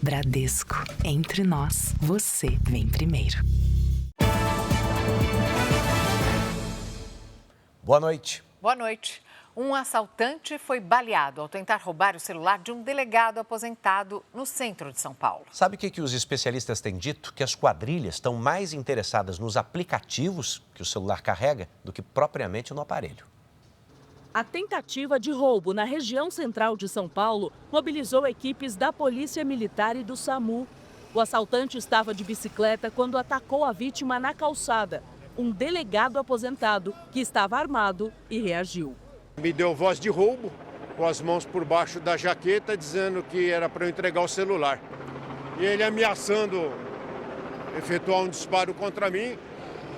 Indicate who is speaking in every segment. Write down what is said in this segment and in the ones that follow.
Speaker 1: Bradesco. Entre nós, você vem primeiro.
Speaker 2: Boa noite.
Speaker 3: Boa noite. Um assaltante foi baleado ao tentar roubar o celular de um delegado aposentado no centro de São Paulo.
Speaker 2: Sabe o que os especialistas têm dito? Que as quadrilhas estão mais interessadas nos aplicativos que o celular carrega do que propriamente no aparelho.
Speaker 4: A tentativa de roubo na região central de São Paulo mobilizou equipes da Polícia Militar e do SAMU. O assaltante estava de bicicleta quando atacou a vítima na calçada. Um delegado aposentado que estava armado e reagiu.
Speaker 5: Me deu voz de roubo, com as mãos por baixo da jaqueta, dizendo que era para eu entregar o celular. E ele ameaçando efetuar um disparo contra mim.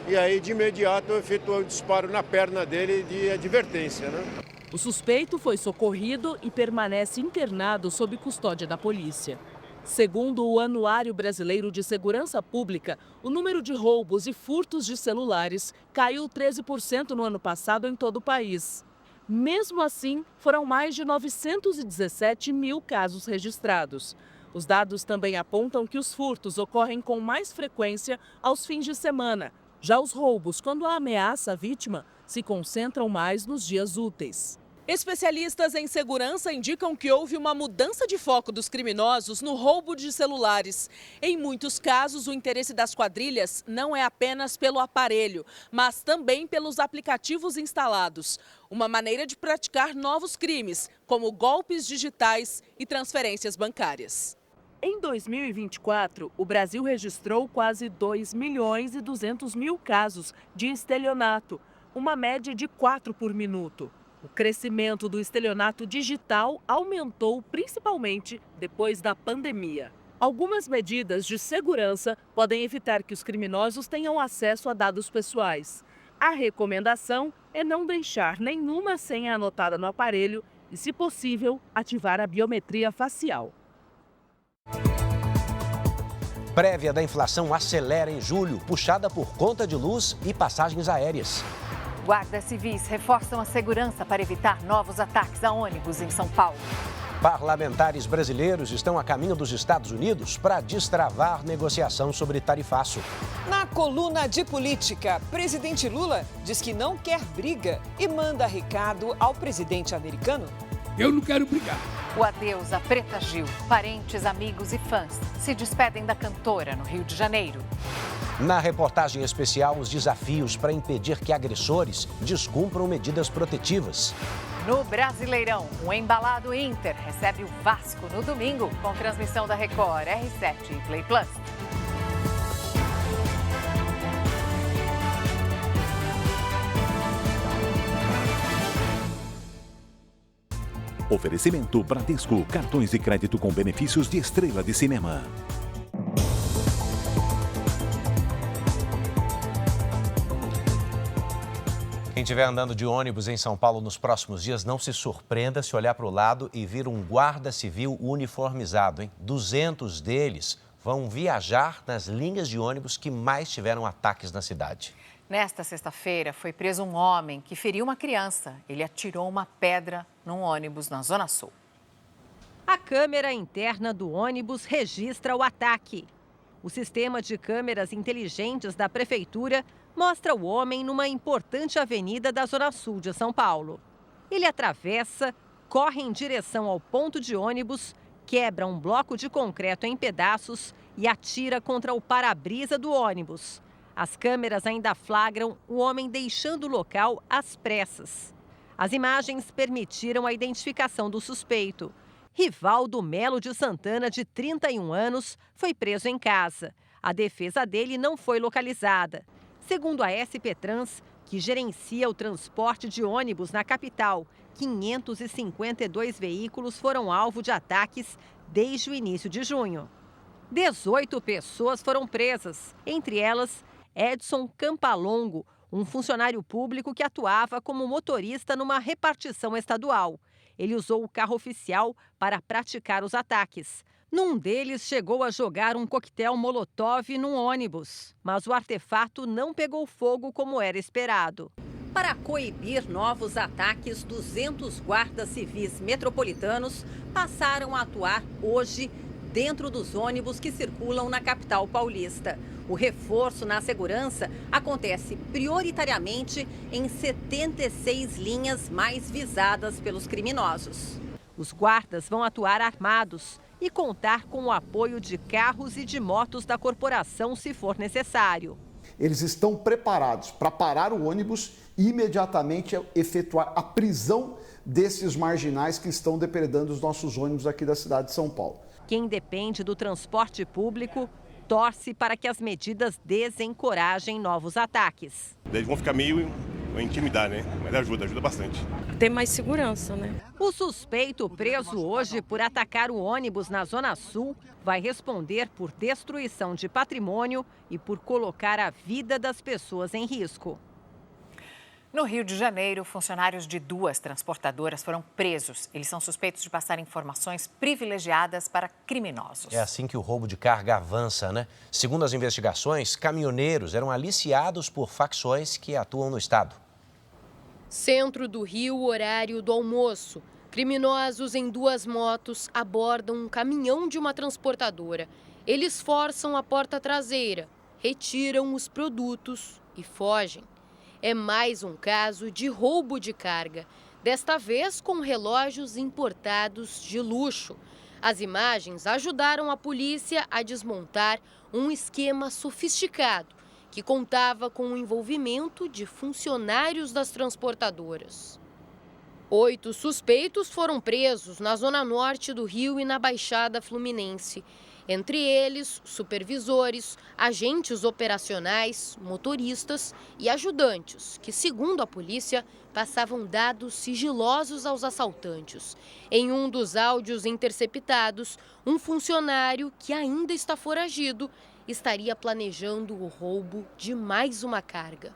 Speaker 5: E aí, de imediato, eu efetuei um disparo na perna dele de advertência, né?
Speaker 4: O suspeito foi socorrido e permanece internado sob custódia da polícia. Segundo o Anuário Brasileiro de Segurança Pública, o número de roubos e furtos de celulares caiu 13% no ano passado em todo o país. Mesmo assim, foram mais de 917 mil casos registrados. Os dados também apontam que os furtos ocorrem com mais frequência aos fins de semana. Já os roubos, quando a ameaça à vítima, se concentram mais nos dias úteis. Especialistas em segurança indicam que houve uma mudança de foco dos criminosos no roubo de celulares. Em muitos casos, o interesse das quadrilhas não é apenas pelo aparelho, mas também pelos aplicativos instalados. Uma maneira de praticar novos crimes, como golpes digitais e transferências bancárias. Em 2024, o Brasil registrou quase 2.200.000 casos de estelionato, uma média de 4 por minuto. O crescimento do estelionato digital aumentou principalmente depois da pandemia. Algumas medidas de segurança podem evitar que os criminosos tenham acesso a dados pessoais. A recomendação é não deixar nenhuma senha anotada no aparelho e, se possível, ativar a biometria facial.
Speaker 2: Prévia da inflação acelera em julho, puxada por conta de luz e passagens aéreas.
Speaker 3: Guardas civis reforçam a segurança para evitar novos ataques a ônibus em São Paulo.
Speaker 2: Parlamentares brasileiros estão a caminho dos Estados Unidos para destravar negociação sobre tarifaço.
Speaker 6: Na coluna de política, presidente Lula diz que não quer briga e manda recado ao presidente americano.
Speaker 7: Eu não quero brigar.
Speaker 3: O adeus a Preta Gil. Parentes, amigos e fãs se despedem da cantora no Rio de Janeiro.
Speaker 2: Na reportagem especial, os desafios para impedir que agressores descumpram medidas protetivas.
Speaker 3: No Brasileirão, o embalado Inter recebe o Vasco no domingo, com transmissão da Record, R7 e Play Plus.
Speaker 8: Oferecimento Bradesco, cartões de crédito com benefícios de estrela de cinema.
Speaker 2: Quem estiver andando de ônibus em São Paulo nos próximos dias, não se surpreenda se olhar para o lado e vir um guarda civil uniformizado, hein? 200 deles vão viajar nas linhas de ônibus que mais tiveram ataques na cidade.
Speaker 3: Nesta sexta-feira, foi preso um homem que feriu uma criança. Ele atirou uma pedra num ônibus na Zona Sul.
Speaker 9: A câmera interna do ônibus registra o ataque. O sistema de câmeras inteligentes da prefeitura mostra o homem numa importante avenida da Zona Sul de São Paulo. Ele atravessa, corre em direção ao ponto de ônibus, quebra um bloco de concreto em pedaços e atira contra o para-brisa do ônibus. As câmeras ainda flagram o homem deixando o local às pressas. As imagens permitiram a identificação do suspeito. Rivaldo Melo de Santana, de 31 anos, foi preso em casa. A defesa dele não foi localizada. Segundo a SP Trans, que gerencia o transporte de ônibus na capital, 552 veículos foram alvo de ataques desde o início de junho. 18 pessoas foram presas, entre elas Edson Campalongo, um funcionário público que atuava como motorista numa repartição estadual. Ele usou o carro oficial para praticar os ataques. Num deles, chegou a jogar um coquetel Molotov num ônibus, mas o artefato não pegou fogo como era esperado. Para coibir novos ataques, 200 guardas civis metropolitanos passaram a atuar hoje dentro dos ônibus que circulam na capital paulista. O reforço na segurança acontece prioritariamente em 76 linhas mais visadas pelos criminosos. Os guardas vão atuar armados e contar com o apoio de carros e de motos da corporação se for necessário.
Speaker 7: Eles estão preparados para parar o ônibus e imediatamente efetuar a prisão desses marginais que estão depredando os nossos ônibus aqui da cidade de São Paulo.
Speaker 9: Quem depende do transporte público torce para que as medidas desencorajem novos ataques.
Speaker 10: Eles vão ficar meio intimidar, né? Mas ajuda bastante.
Speaker 11: Ter mais segurança, né?
Speaker 9: O suspeito preso hoje por atacar o ônibus na Zona Sul vai responder por destruição de patrimônio e por colocar a vida das pessoas em risco.
Speaker 3: No Rio de Janeiro, funcionários de 2 transportadoras foram presos. Eles são suspeitos de passar informações privilegiadas para criminosos.
Speaker 2: É assim que o roubo de carga avança, né? Segundo as investigações, caminhoneiros eram aliciados por facções que atuam no estado.
Speaker 12: Centro do Rio, horário do almoço. Criminosos em 2 motos abordam um caminhão de uma transportadora. Eles forçam a porta traseira, retiram os produtos e fogem. É mais um caso de roubo de carga, desta vez com relógios importados de luxo. As imagens ajudaram a polícia a desmontar um esquema sofisticado que contava com o envolvimento de funcionários das transportadoras. 8 suspeitos foram presos na zona norte do Rio e na Baixada Fluminense. Entre eles, supervisores, agentes operacionais, motoristas e ajudantes, que, segundo a polícia, passavam dados sigilosos aos assaltantes. Em um dos áudios interceptados, um funcionário que ainda está foragido estaria planejando o roubo de mais uma carga.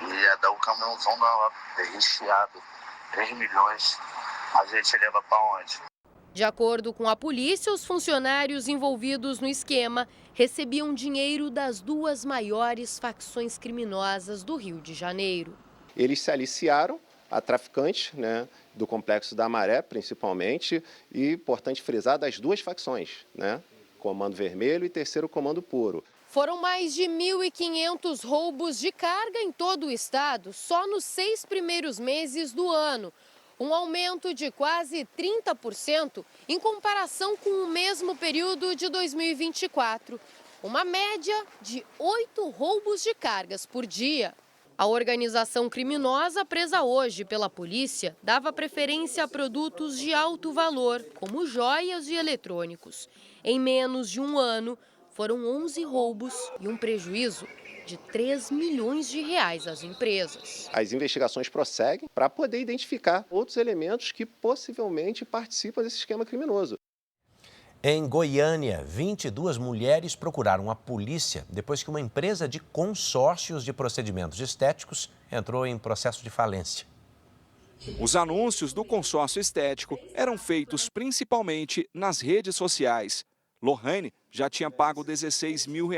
Speaker 13: Ia dar um caminhãozão lá, recheado, 3 milhões. A gente leva para onde?
Speaker 12: De acordo com a polícia, os funcionários envolvidos no esquema recebiam dinheiro das 2 maiores facções criminosas do Rio de Janeiro.
Speaker 14: Eles se aliciaram a traficantes, né, do Complexo da Maré, principalmente, e, importante frisar, das 2 facções, né, Comando Vermelho e Terceiro Comando Puro.
Speaker 12: Foram mais de 1.500 roubos de carga em todo o estado, só nos 6 primeiros meses do ano. Um aumento de quase 30% em comparação com o mesmo período de 2024. Uma média de 8 roubos de cargas por dia. A organização criminosa presa hoje pela polícia dava preferência a produtos de alto valor, como joias e eletrônicos. Em menos de um ano, foram 11 roubos e um prejuízo de 3 milhões de reais às empresas.
Speaker 14: As investigações prosseguem para poder identificar outros elementos que possivelmente participam desse esquema criminoso.
Speaker 2: Em Goiânia, 22 mulheres procuraram a polícia depois que uma empresa de consórcios de procedimentos estéticos entrou em processo de falência.
Speaker 15: Os anúncios do consórcio estético eram feitos principalmente nas redes sociais. Lohane já tinha pago R$16 mil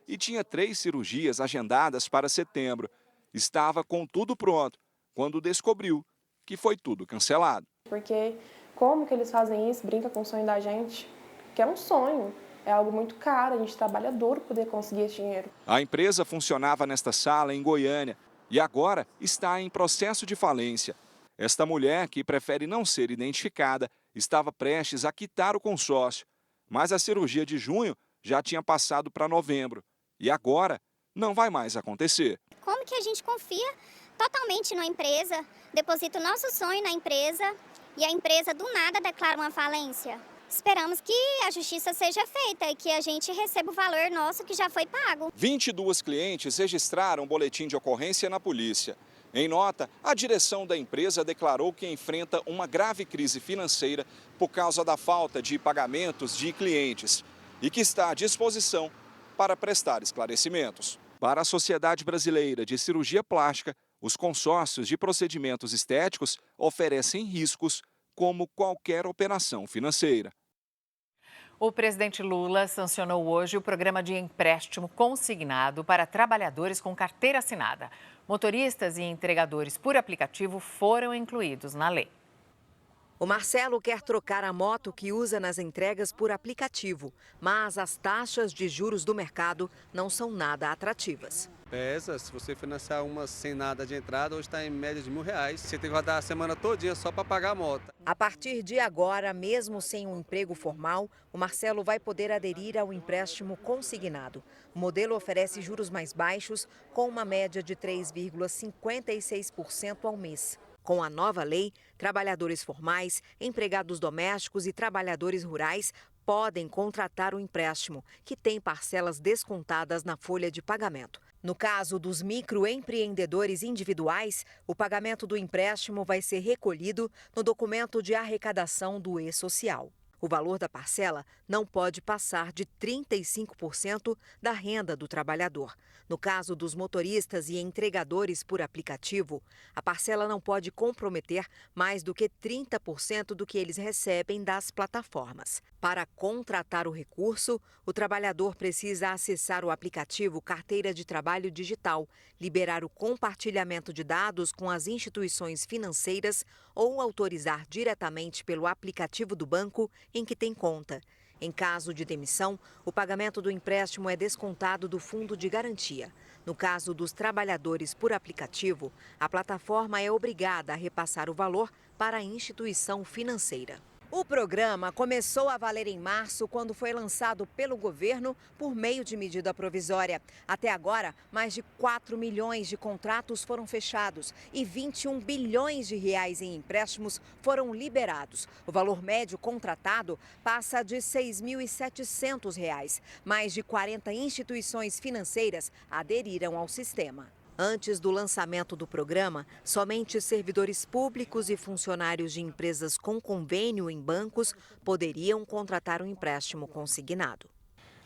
Speaker 15: e tinha 3 cirurgias agendadas para setembro. Estava com tudo pronto quando descobriu que foi tudo cancelado.
Speaker 11: Porque como que eles fazem isso? Brinca com o sonho da gente, que é um sonho. É algo muito caro, a gente trabalha duro para poder conseguir esse dinheiro.
Speaker 15: A empresa funcionava nesta sala em Goiânia e agora está em processo de falência. Esta mulher, que prefere não ser identificada, estava prestes a quitar o consórcio. Mas a cirurgia de junho já tinha passado para novembro. E agora não vai mais acontecer.
Speaker 16: Como que a gente confia totalmente na empresa, deposita o nosso sonho na empresa e a empresa do nada declara uma falência? Esperamos que a justiça seja feita e que a gente receba o valor nosso que já foi pago.
Speaker 15: 22 clientes registraram um boletim de ocorrência na polícia. Em nota, a direção da empresa declarou que enfrenta uma grave crise financeira por causa da falta de pagamentos de clientes e que está à disposição para prestar esclarecimentos. Para a Sociedade Brasileira de Cirurgia Plástica, os consórcios de procedimentos estéticos oferecem riscos como qualquer operação financeira.
Speaker 3: O presidente Lula sancionou hoje o programa de empréstimo consignado para trabalhadores com carteira assinada. Motoristas e entregadores por aplicativo foram incluídos na lei.
Speaker 17: O Marcelo quer trocar a moto que usa nas entregas por aplicativo, mas as taxas de juros do mercado não são nada atrativas.
Speaker 18: Pesa, se você financiar uma sem nada de entrada, hoje está em média de R$1.000. Você tem que rodar a semana todinha só para pagar a moto.
Speaker 17: A partir de agora, mesmo sem um emprego formal, o Marcelo vai poder aderir ao empréstimo consignado. O modelo oferece juros mais baixos, com uma média de 3,56% ao mês. Com a nova lei, trabalhadores formais, empregados domésticos e trabalhadores rurais podem contratar o empréstimo, que tem parcelas descontadas na folha de pagamento. No caso dos microempreendedores individuais, o pagamento do empréstimo vai ser recolhido no documento de arrecadação do E-Social. O valor da parcela não pode passar de 35% da renda do trabalhador. No caso dos motoristas e entregadores por aplicativo, a parcela não pode comprometer mais do que 30% do que eles recebem das plataformas. Para contratar o recurso, o trabalhador precisa acessar o aplicativo Carteira de Trabalho Digital, liberar o compartilhamento de dados com as instituições financeiras ou autorizar diretamente pelo aplicativo do banco em que tem conta. Em caso de demissão, o pagamento do empréstimo é descontado do fundo de garantia. No caso dos trabalhadores por aplicativo, a plataforma é obrigada a repassar o valor para a instituição financeira. O programa começou a valer em março, quando foi lançado pelo governo por meio de medida provisória. Até agora, mais de 4 milhões de contratos foram fechados e 21 bilhões de reais em empréstimos foram liberados. O valor médio contratado passa de R$ 6.700. Mais de 40 instituições financeiras aderiram ao sistema. Antes do lançamento do programa, somente servidores públicos e funcionários de empresas com convênio em bancos poderiam contratar um empréstimo consignado.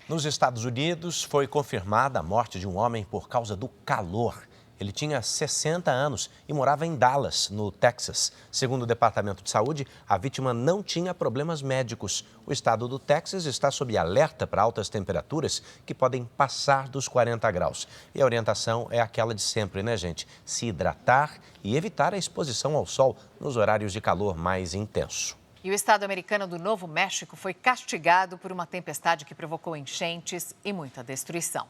Speaker 2: Nos Estados Unidos, foi confirmada a morte de um homem por causa do calor. Ele tinha 60 anos e morava em Dallas, no Texas. Segundo o Departamento de Saúde, a vítima não tinha problemas médicos. O estado do Texas está sob alerta para altas temperaturas que podem passar dos 40 graus. E a orientação é aquela de sempre, né, gente? Se hidratar e evitar a exposição ao sol nos horários de calor mais intenso.
Speaker 3: E o estado americano do Novo México foi castigado por uma tempestade que provocou enchentes e muita destruição.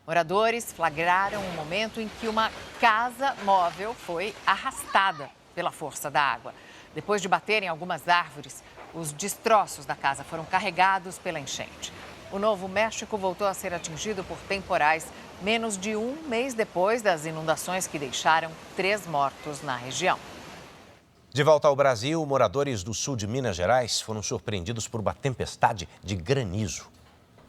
Speaker 3: Moradores flagraram um momento em que uma casa móvel foi arrastada pela força da água. Depois de baterem algumas árvores, os destroços da casa foram carregados pela enchente. O Novo México voltou a ser atingido por temporais menos de um mês depois das inundações que deixaram 3 mortos na região.
Speaker 2: De volta ao Brasil, moradores do sul de Minas Gerais foram surpreendidos por uma tempestade de granizo.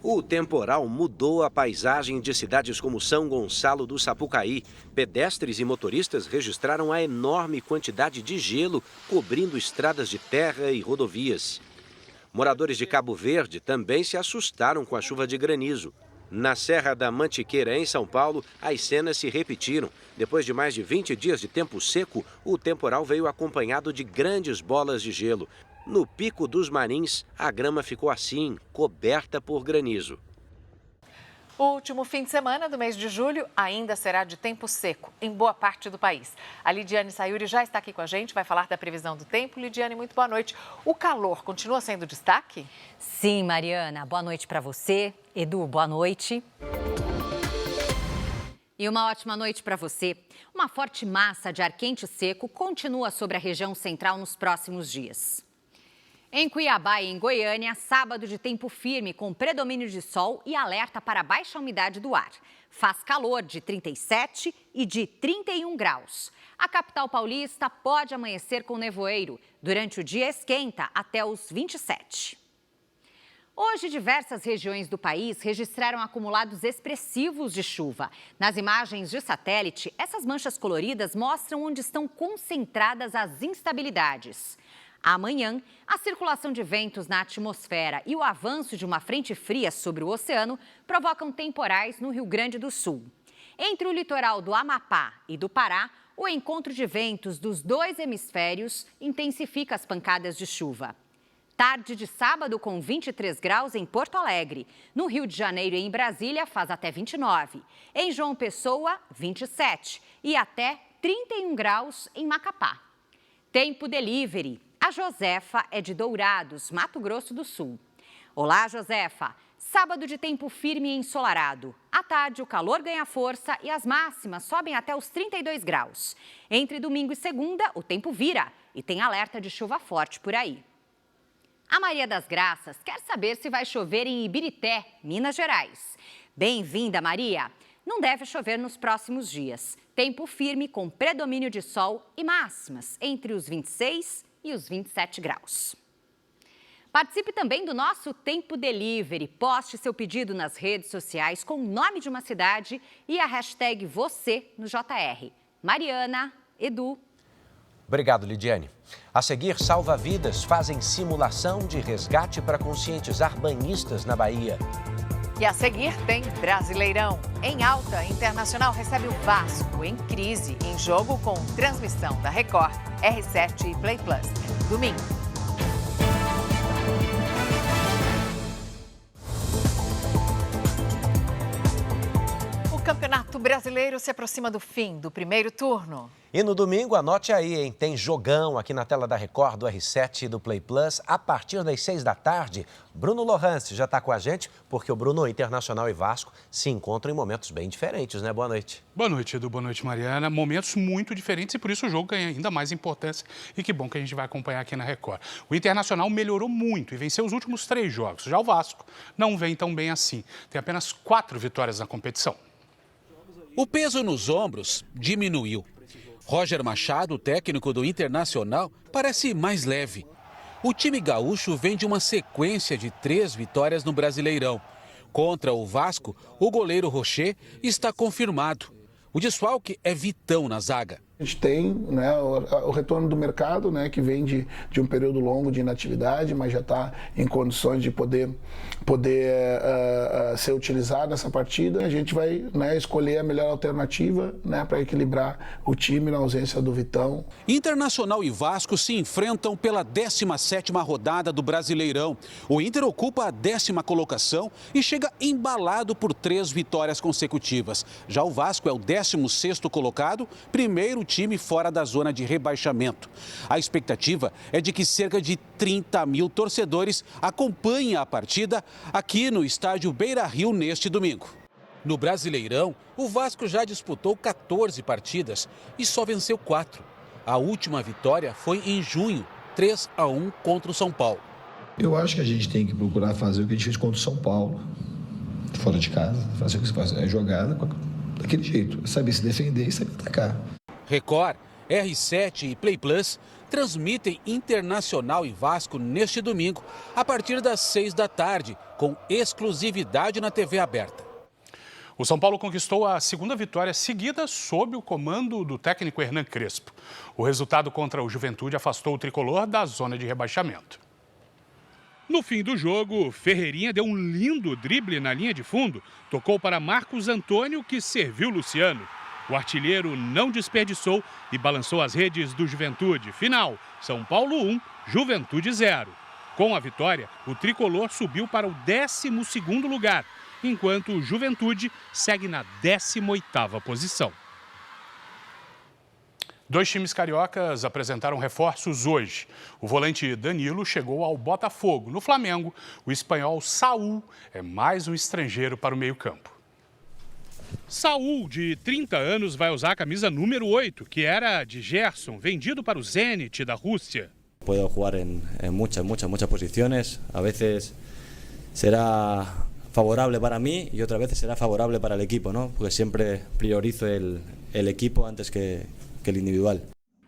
Speaker 19: O temporal mudou a paisagem de cidades como São Gonçalo do Sapucaí. Pedestres e motoristas registraram a enorme quantidade de gelo cobrindo estradas de terra e rodovias. Moradores de Cabo Verde também se assustaram com a chuva de granizo. Na Serra da Mantiqueira, em São Paulo, as cenas se repetiram. Depois de mais de 20 dias de tempo seco, o temporal veio acompanhado de grandes bolas de gelo. No Pico dos Marins, a grama ficou assim, coberta por granizo.
Speaker 3: O último fim de semana do mês de julho ainda será de tempo seco em boa parte do país. A Lidiane Sayuri já está aqui com a gente, vai falar da previsão do tempo. Lidiane, muito boa noite. O calor continua sendo destaque?
Speaker 20: Sim, Mariana. Boa noite para você. Edu, boa noite. E uma ótima noite para você. Uma forte massa de ar quente e seco continua sobre a região central nos próximos dias. Em Cuiabá e em Goiânia, sábado de tempo firme com predomínio de sol e alerta para baixa umidade do ar. Faz calor de 37 e de 31 graus. A capital paulista pode amanhecer com nevoeiro. Durante o dia esquenta até os 27. Hoje, diversas regiões do país registraram acumulados expressivos de chuva. Nas imagens de satélite, essas manchas coloridas mostram onde estão concentradas as instabilidades. Amanhã, a circulação de ventos na atmosfera e o avanço de uma frente fria sobre o oceano provocam temporais no Rio Grande do Sul. Entre o litoral do Amapá e do Pará, o encontro de ventos dos 2 hemisférios intensifica as pancadas de chuva. Tarde de sábado com 23 graus em Porto Alegre. No Rio de Janeiro e em Brasília faz até 29. Em João Pessoa, 27. E até 31 graus em Macapá. Tempo delivery. A Josefa é de Dourados, Mato Grosso do Sul. Olá, Josefa. Sábado de tempo firme e ensolarado. À tarde, o calor ganha força e as máximas sobem até os 32 graus. Entre domingo e segunda, o tempo vira e tem alerta de chuva forte por aí. A Maria das Graças quer saber se vai chover em Ibirité, Minas Gerais. Bem-vinda, Maria! Não deve chover nos próximos dias. Tempo firme com predomínio de sol e máximas entre os 26 e os 27 graus. Participe também do nosso Tempo Delivery. Poste seu pedido nas redes sociais com o nome de uma cidade e a hashtag você no JR. Mariana, Edu.
Speaker 2: Obrigado, Lidiane. A seguir, salva-vidas fazem simulação de resgate para conscientizar banhistas na Bahia.
Speaker 3: E a seguir tem Brasileirão. Em alta, Internacional recebe o Vasco em crise, em jogo com transmissão da Record, R7 e Play Plus. Domingo. O Campeonato Brasileiro se aproxima do fim do primeiro turno.
Speaker 2: E no domingo, anote aí, hein? Tem jogão aqui na tela da Record, do R7 e do Play Plus. A partir das 6 da tarde, Bruno Lohance já está com a gente, porque o Bruno, Internacional e Vasco se encontram em momentos bem diferentes, né? Boa noite.
Speaker 21: Boa noite, Edu. Boa noite, Mariana. Momentos muito diferentes e por isso o jogo ganha ainda mais importância. E que bom que a gente vai acompanhar aqui na Record. O Internacional melhorou muito e venceu os últimos 3 jogos. Já o Vasco não vem tão bem assim. Tem apenas 4 vitórias na competição.
Speaker 22: O peso nos ombros diminuiu. Roger Machado, técnico do Internacional, parece mais leve. O time gaúcho vem de uma sequência de 3 vitórias no Brasileirão. Contra o Vasco, o goleiro Rocher está confirmado. O desfalque é Vitão na zaga.
Speaker 23: A gente tem, né, o retorno do mercado, né, que vem de um período longo de inatividade, mas já está em condições de poder ser utilizado nessa partida. A gente vai, né, escolher a melhor alternativa, né, para equilibrar o time na ausência do Vitão.
Speaker 22: Internacional e Vasco se enfrentam pela 17ª rodada do Brasileirão. O Inter ocupa a 10ª colocação e chega embalado por 3 vitórias consecutivas. Já o Vasco é o 16º colocado, primeiro time fora da zona de rebaixamento. A expectativa é de que cerca de 30 mil torcedores acompanhem a partida aqui no estádio Beira-Rio neste domingo. No Brasileirão, o Vasco já disputou 14 partidas e só venceu 4. A última vitória foi em junho, 3-1 contra o São Paulo.
Speaker 24: Eu acho que a gente tem que procurar fazer o que a gente fez contra o São Paulo, fora de casa, fazer o que se faz, é jogada daquele jeito, saber se defender e saber atacar.
Speaker 22: Record, R7 e Play Plus transmitem Internacional e Vasco neste domingo, a partir das 6 da tarde, com exclusividade na TV aberta.
Speaker 21: O São Paulo conquistou a 2ª vitória seguida sob o comando do técnico Hernan Crespo. O resultado contra o Juventude afastou o tricolor da zona de rebaixamento. No fim do jogo, Ferreirinha deu um lindo drible na linha de fundo, tocou para Marcos Antônio, que serviu Luciano. O artilheiro não desperdiçou e balançou as redes do Juventude. Final, São Paulo 1, Juventude 0. Com a vitória, o tricolor subiu para o 12º lugar, enquanto o Juventude segue na 18ª posição. 2 times cariocas apresentaram reforços hoje. O volante Danilo chegou ao Botafogo. No Flamengo, o espanhol Saúl é mais um estrangeiro para o meio-campo. Saúl, de 30 anos, vai usar a camisa número 8, que era de Gerson, vendido para o Zenit da Rússia.
Speaker 25: Puedo jugar en muchas posiciones. A veces será favorable para mí y otras veces será favorable para el equipo, ¿no? Porque siempre priorizo el equipo antes que el individual.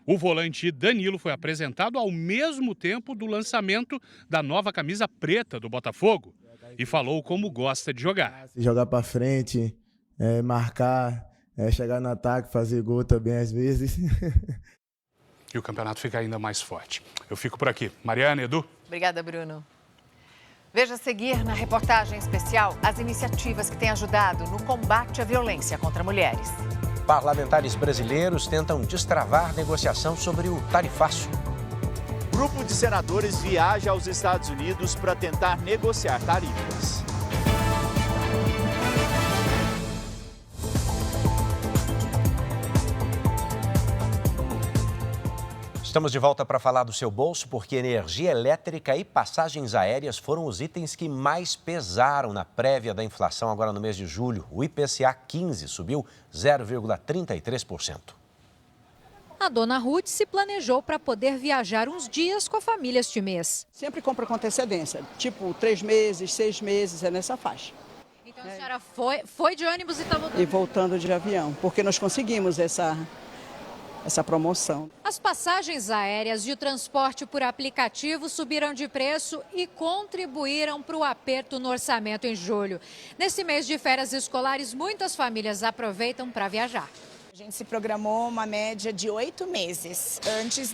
Speaker 21: O volante Danilo foi apresentado ao mesmo tempo do lançamento da nova camisa preta do Botafogo e falou como gosta de jogar.
Speaker 26: Jogar para frente, marcar, chegar no ataque, fazer gol também às vezes.
Speaker 21: E o campeonato fica ainda mais forte. Eu fico por aqui. Mariana, Edu.
Speaker 3: Obrigada, Bruno. Veja a seguir na reportagem especial as iniciativas que têm ajudado no combate à violência contra mulheres.
Speaker 2: Parlamentares brasileiros tentam destravar negociação sobre o tarifaço.
Speaker 27: Grupo de senadores viaja aos Estados Unidos para tentar negociar tarifas.
Speaker 2: Estamos de volta para falar do seu bolso, porque energia elétrica e passagens aéreas foram os itens que mais pesaram na prévia da inflação agora no mês de julho. O IPCA 15 subiu 0,33%.
Speaker 1: A dona Ruth se planejou para poder viajar uns dias com a família este mês.
Speaker 4: Sempre compra com antecedência, tipo 3 meses, 6 meses, é nessa faixa.
Speaker 1: Então a senhora foi de ônibus e está voltando?
Speaker 4: E voltando de avião, porque nós conseguimos essa promoção.
Speaker 1: As passagens aéreas e o transporte por aplicativo subiram de preço e contribuíram para o aperto no orçamento em julho. Nesse mês de férias escolares, muitas famílias aproveitam para viajar.
Speaker 5: A gente se programou uma média de 8 meses antes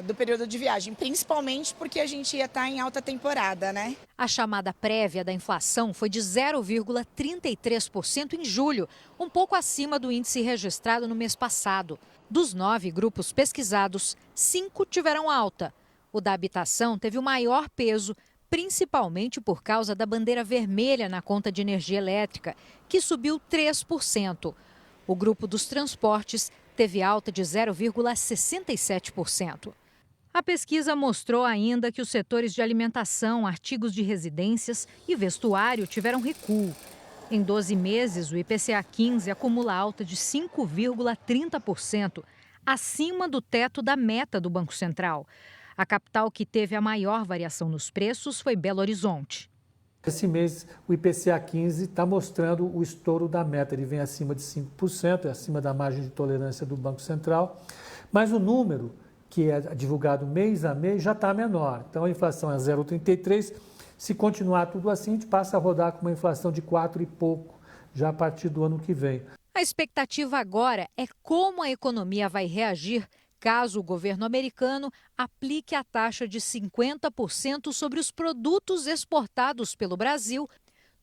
Speaker 5: do período de viagem, principalmente porque a gente ia estar em alta temporada, né?
Speaker 1: A chamada prévia da inflação foi de 0,33% em julho, um pouco acima do índice registrado no mês passado. Dos 9 grupos pesquisados, 5 tiveram alta. O da habitação teve o maior peso, principalmente por causa da bandeira vermelha na conta de energia elétrica, que subiu 3%. O grupo dos transportes teve alta de 0,67%. A pesquisa mostrou ainda que os setores de alimentação, artigos de residências e vestuário tiveram recuo. Em 12 meses, o IPCA 15 acumula alta de 5,30%, acima do teto da meta do Banco Central. A capital que teve a maior variação nos preços foi Belo Horizonte.
Speaker 6: Esse mês, o IPCA 15 está mostrando o estouro da meta. Ele vem acima de 5%, acima da margem de tolerância do Banco Central. Mas o número, que é divulgado mês a mês, já está menor. Então, a inflação é 0,33%. Se continuar tudo assim, a gente passa a rodar com uma inflação de 4 e pouco, já a partir do ano que vem.
Speaker 1: A expectativa agora é como a economia vai reagir caso o governo americano aplique a taxa de 50% sobre os produtos exportados pelo Brasil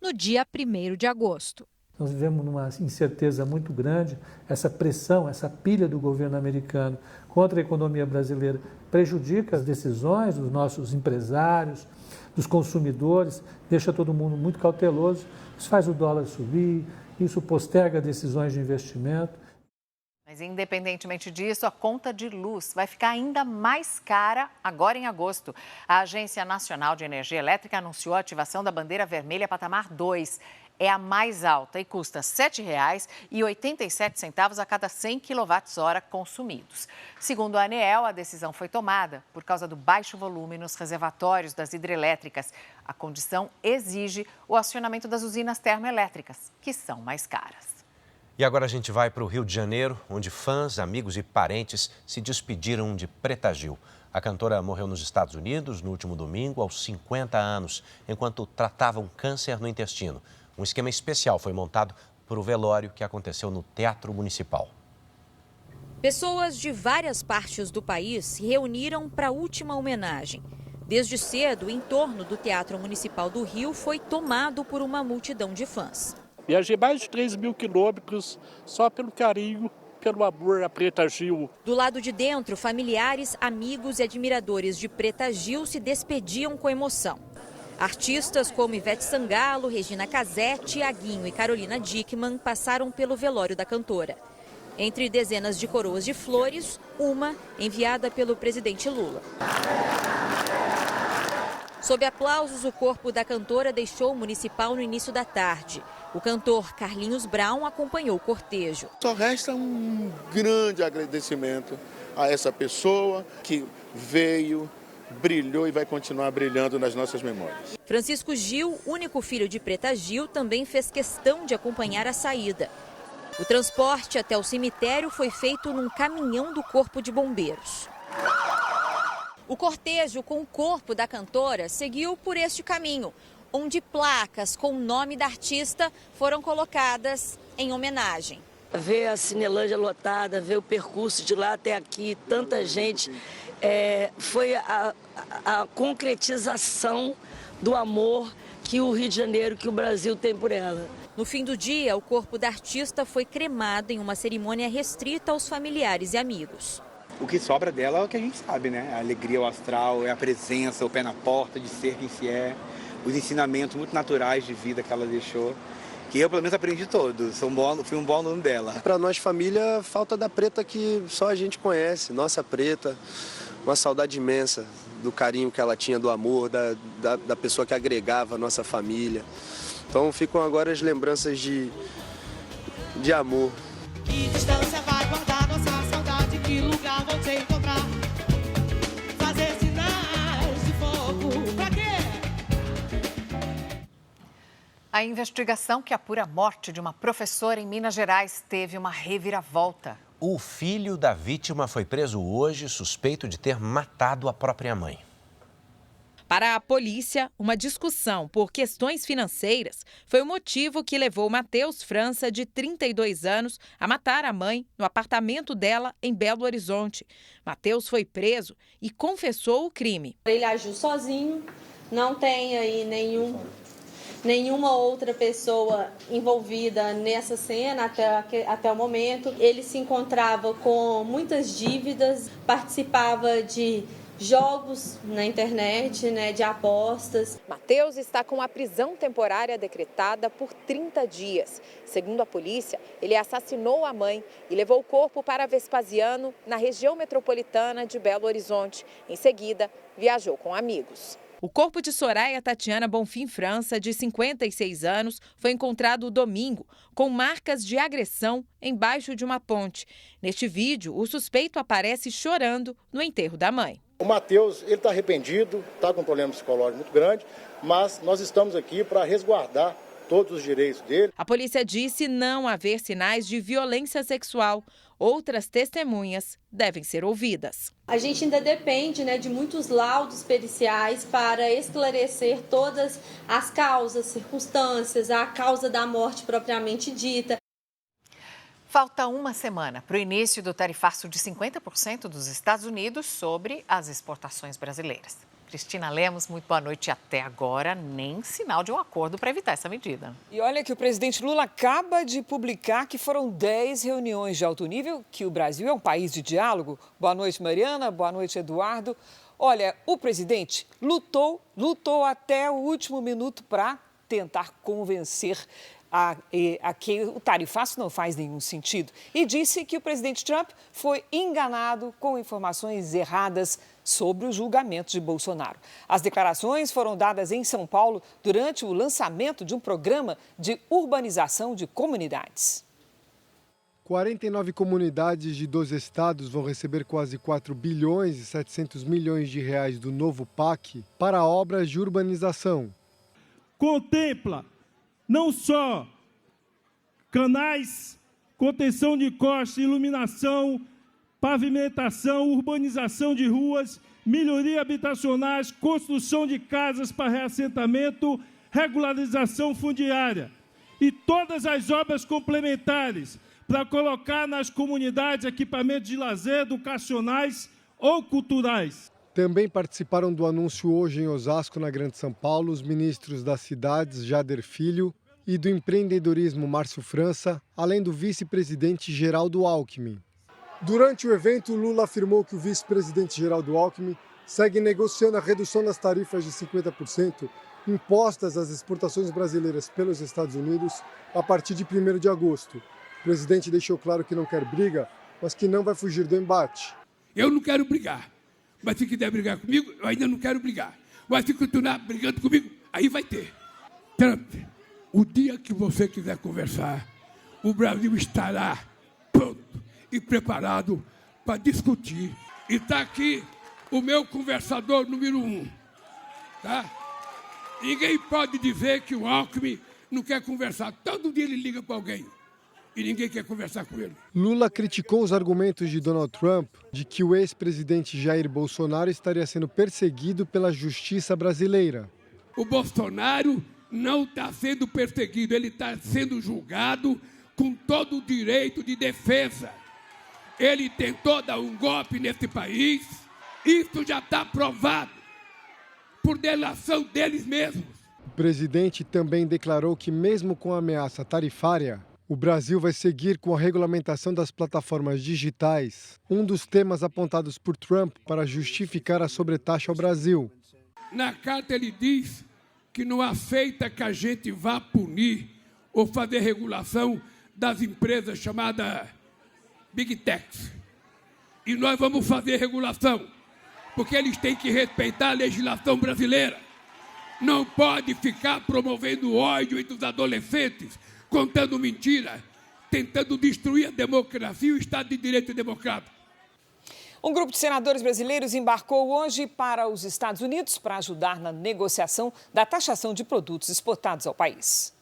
Speaker 1: no dia 1º de agosto.
Speaker 6: Nós vivemos numa incerteza muito grande, essa pressão, essa pilha do governo americano contra a economia brasileira prejudica as decisões dos nossos empresários, dos consumidores, deixa todo mundo muito cauteloso, isso faz o dólar subir, isso posterga decisões de investimento.
Speaker 3: Mas, independentemente disso, a conta de luz vai ficar ainda mais cara agora em agosto. A Agência Nacional de Energia Elétrica anunciou a ativação da bandeira vermelha patamar 2. É a mais alta e custa R$ 7,87 a cada 100 kWh consumidos. Segundo a ANEEL, a decisão foi tomada por causa do baixo volume nos reservatórios das hidrelétricas. A condição exige o acionamento das usinas termoelétricas, que são mais caras.
Speaker 2: E agora a gente vai para o Rio de Janeiro, onde fãs, amigos e parentes se despediram de Preta Gil. A cantora morreu nos Estados Unidos no último domingo, aos 50 anos, enquanto tratava um câncer no intestino. Um esquema especial foi montado para o velório que aconteceu no Teatro Municipal.
Speaker 1: Pessoas de várias partes do país se reuniram para a última homenagem. Desde cedo, o entorno do Teatro Municipal do Rio foi tomado por uma multidão de fãs.
Speaker 7: Viajei mais de 3.000 quilômetros só pelo carinho, pelo amor a Preta Gil.
Speaker 1: Do lado de dentro, familiares, amigos e admiradores de Preta Gil se despediam com emoção. Artistas como Ivete Sangalo, Regina Casé, Tiaguinho e Carolina Dickmann passaram pelo velório da cantora. Entre dezenas de coroas de flores, uma enviada pelo presidente Lula. Sob aplausos, o corpo da cantora deixou o municipal no início da tarde. O cantor Carlinhos Brown acompanhou o cortejo.
Speaker 8: Só resta um grande agradecimento a essa pessoa que veio, brilhou e vai continuar brilhando nas nossas memórias.
Speaker 1: Francisco Gil, único filho de Preta Gil, também fez questão de acompanhar a saída. O transporte até o cemitério foi feito num caminhão do Corpo de Bombeiros. O cortejo com o corpo da cantora seguiu por este caminho, onde placas com o nome da artista foram colocadas em homenagem.
Speaker 10: Ver a Cinelândia lotada, ver o percurso de lá até aqui, tanta gente, foi a concretização do amor que o Rio de Janeiro, que o Brasil tem por ela.
Speaker 1: No fim do dia, o corpo da artista foi cremado em uma cerimônia restrita aos familiares e amigos.
Speaker 28: O que sobra dela é o que a gente sabe, né? A alegria, o astral, é a presença, o pé na porta de ser quem se é, os ensinamentos muito naturais de vida que ela deixou, que eu pelo menos aprendi todos, fui um bom aluno dela.
Speaker 29: Para nós família, falta da Preta que só a gente conhece, nossa Preta,
Speaker 9: uma saudade imensa do carinho que ela tinha, do amor, da pessoa que agregava a nossa família. Então ficam agora as lembranças de amor.
Speaker 11: Que distância vai guardar nossa saudade? Que lugar vou te encontrar? Fazer sinais de fogo, pra quê?
Speaker 3: A investigação que apura a morte de uma professora em Minas Gerais teve uma reviravolta.
Speaker 2: O filho da vítima foi preso hoje, suspeito de ter matado a própria mãe.
Speaker 12: Para a polícia, uma discussão por questões financeiras foi o motivo que levou Matheus França, de 32 anos, a matar a mãe no apartamento dela em Belo Horizonte. Matheus foi preso e confessou o crime.
Speaker 13: Ele agiu sozinho, não tem aí nenhuma outra pessoa envolvida nessa cena até o momento. Ele se encontrava com muitas dívidas, participava de jogos na internet, de apostas.
Speaker 1: Matheus está com a prisão temporária decretada por 30 dias. Segundo a polícia, ele assassinou a mãe e levou o corpo para Vespasiano, na região metropolitana de Belo Horizonte. Em seguida, viajou com amigos. O corpo de Soraya Tatiana Bonfim França, de 56 anos, foi encontrado domingo com marcas de agressão embaixo de uma ponte. Neste vídeo, o suspeito aparece chorando no enterro da mãe.
Speaker 14: O Matheus, ele está arrependido, está com um problema psicológico muito grande, mas nós estamos aqui para resguardar todos os direitos dele.
Speaker 12: A polícia disse não haver sinais de violência sexual. Outras testemunhas devem ser ouvidas.
Speaker 13: A gente ainda depende de muitos laudos periciais para esclarecer todas as causas, circunstâncias, a causa da morte propriamente dita.
Speaker 3: Falta uma semana para o início do tarifaço de 50% dos Estados Unidos sobre as exportações brasileiras. Cristina Lemos, muito boa noite. Até agora, nem sinal de um acordo para evitar essa medida.
Speaker 15: E olha que o presidente Lula acaba de publicar que foram 10 reuniões de alto nível, que o Brasil é um país de diálogo. Boa noite, Mariana. Boa noite, Eduardo. Olha, o presidente lutou até o último minuto para tentar convencer a que o tarifaço não faz nenhum sentido. E disse que o presidente Trump foi enganado com informações erradas sobre o julgamento de Bolsonaro. As declarações foram dadas em São Paulo durante o lançamento de um programa de urbanização de comunidades.
Speaker 16: 49 comunidades de 12 estados vão receber quase 4 bilhões e 700 milhões de reais do novo PAC para obras de urbanização.
Speaker 18: Contempla não só canais, contenção de costas, iluminação, pavimentação, urbanização de ruas, melhoria habitacionais, construção de casas para reassentamento, regularização fundiária e todas as obras complementares para colocar nas comunidades equipamentos de lazer, educacionais ou culturais.
Speaker 16: Também participaram do anúncio hoje em Osasco, na Grande São Paulo, os ministros das cidades, Jader Filho, e do empreendedorismo, Márcio França, além do vice-presidente Geraldo Alckmin. Durante o evento, Lula afirmou que o vice-presidente Geraldo Alckmin segue negociando a redução das tarifas de 50% impostas às exportações brasileiras pelos Estados Unidos a partir de 1º de agosto. O presidente deixou claro que não quer briga, mas que não vai fugir do embate.
Speaker 29: Eu não quero brigar. Mas se quiser brigar comigo, eu ainda não quero brigar. Mas se continuar brigando comigo, aí vai ter. Trump, o dia que você quiser conversar, o Brasil estará pronto e preparado para discutir. E está aqui o meu conversador número 1. Tá? Ninguém pode dizer que o Alckmin não quer conversar. Todo dia ele liga para alguém. E ninguém quer conversar com ele.
Speaker 16: Lula criticou os argumentos de Donald Trump de que o ex-presidente Jair Bolsonaro estaria sendo perseguido pela justiça brasileira.
Speaker 29: O Bolsonaro não está sendo perseguido, ele está sendo julgado com todo o direito de defesa. Ele tentou dar um golpe nesse país, isso já está provado por delação deles mesmos.
Speaker 16: O presidente também declarou que, mesmo com a ameaça tarifária, o Brasil vai seguir com a regulamentação das plataformas digitais, um dos temas apontados por Trump para justificar a sobretaxa ao Brasil.
Speaker 29: Na carta ele diz que não aceita que a gente vá punir ou fazer regulação das empresas chamadas Big Techs. E nós vamos fazer regulação. porque eles têm que respeitar a legislação brasileira. Não pode ficar promovendo ódio entre os adolescentes, contando mentira, tentando destruir a democracia e o Estado de Direito democrático.
Speaker 15: Um grupo de senadores brasileiros embarcou hoje para os Estados Unidos para ajudar na negociação da taxação de produtos exportados ao país.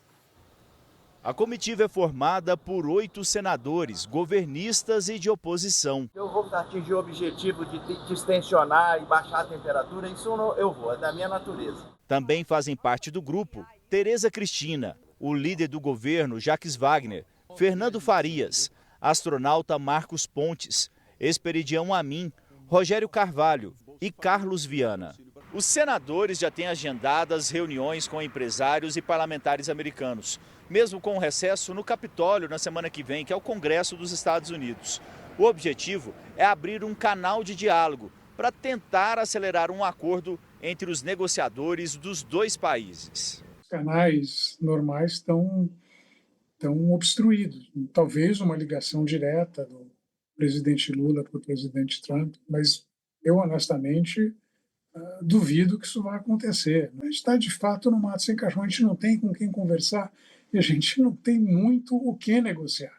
Speaker 27: A comitiva é formada por 8 senadores, governistas e de oposição.
Speaker 17: Eu vou atingir o objetivo de distensionar e baixar a temperatura, isso eu vou, é da minha natureza.
Speaker 27: Também fazem parte do grupo Tereza Cristina, o líder do governo Jacques Wagner, Fernando Farias, astronauta Marcos Pontes, Esperidião Amin, Rogério Carvalho e Carlos Viana. Os senadores já têm agendadas reuniões com empresários e parlamentares americanos, mesmo com o recesso no Capitólio na semana que vem, que é o Congresso dos Estados Unidos. O objetivo é abrir um canal de diálogo para tentar acelerar um acordo entre os negociadores dos dois países.
Speaker 19: Os canais normais estão obstruídos. Talvez uma ligação direta do presidente Lula para o presidente Trump, mas eu honestamente duvido que isso vai acontecer. A gente está de fato no mato sem cachorro, a gente não tem com quem conversar e a gente não tem muito o que negociar,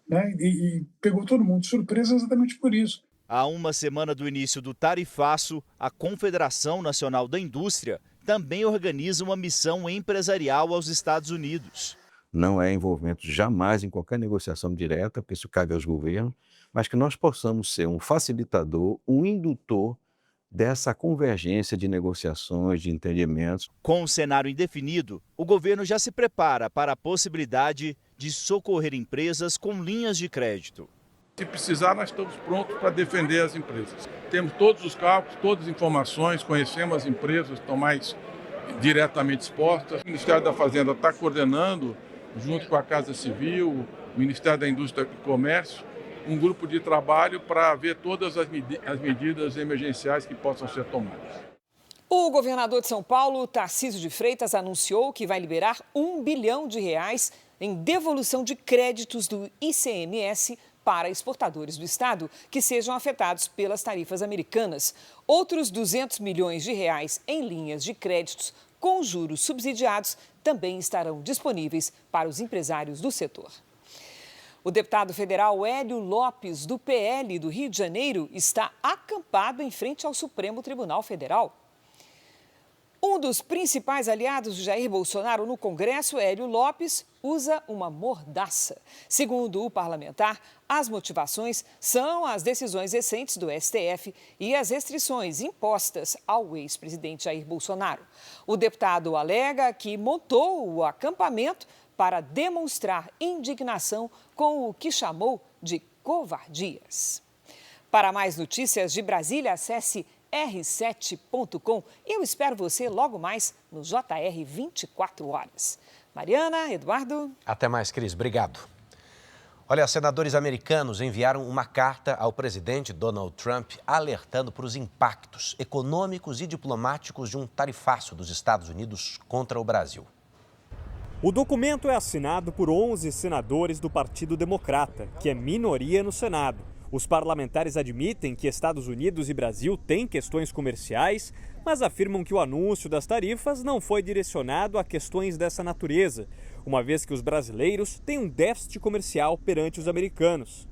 Speaker 19: né? E pegou todo mundo de surpresa exatamente por isso.
Speaker 27: Há uma semana do início do tarifaço, a Confederação Nacional da Indústria também organiza uma missão empresarial aos Estados Unidos.
Speaker 20: Não é envolvimento jamais em qualquer negociação direta, porque isso cabe aos governos, mas que nós possamos ser um facilitador, um indutor dessa convergência de negociações, de entendimentos.
Speaker 27: Com o cenário indefinido, o governo já se prepara para a possibilidade de socorrer empresas com linhas de crédito.
Speaker 21: Se precisar, nós estamos prontos para defender as empresas. Temos todos os cálculos, todas as informações, conhecemos as empresas que estão mais diretamente expostas. O Ministério da Fazenda está coordenando, junto com a Casa Civil, o Ministério da Indústria e Comércio, um grupo de trabalho para ver todas as medidas emergenciais que possam ser tomadas.
Speaker 15: O governador de São Paulo, Tarcísio de Freitas, anunciou que vai liberar R$1 bilhão em devolução de créditos do ICMS para exportadores do estado que sejam afetados pelas tarifas americanas. Outros R$200 milhões em linhas de créditos com juros subsidiados também estarão disponíveis para os empresários do setor. O deputado federal Hélio Lopes, do PL do Rio de Janeiro, está acampado em frente ao Supremo Tribunal Federal. Um dos principais aliados de Jair Bolsonaro no Congresso, Hélio Lopes, usa uma mordaça. Segundo o parlamentar, as motivações são as decisões recentes do STF e as restrições impostas ao ex-presidente Jair Bolsonaro. O deputado alega que montou o acampamento para demonstrar indignação com o que chamou de covardias. Para mais notícias de Brasília, acesse r7.com e eu espero você logo mais no JR 24 horas. Mariana, Eduardo.
Speaker 2: Até mais, Cris. Obrigado. Olha, senadores americanos enviaram uma carta ao presidente Donald Trump alertando para os impactos econômicos e diplomáticos de um tarifaço dos Estados Unidos contra o Brasil.
Speaker 22: O documento é assinado por 11 senadores do Partido Democrata, que é minoria no Senado. Os parlamentares admitem que Estados Unidos e Brasil têm questões comerciais, mas afirmam que o anúncio das tarifas não foi direcionado a questões dessa natureza, uma vez que os brasileiros têm um déficit comercial perante os americanos.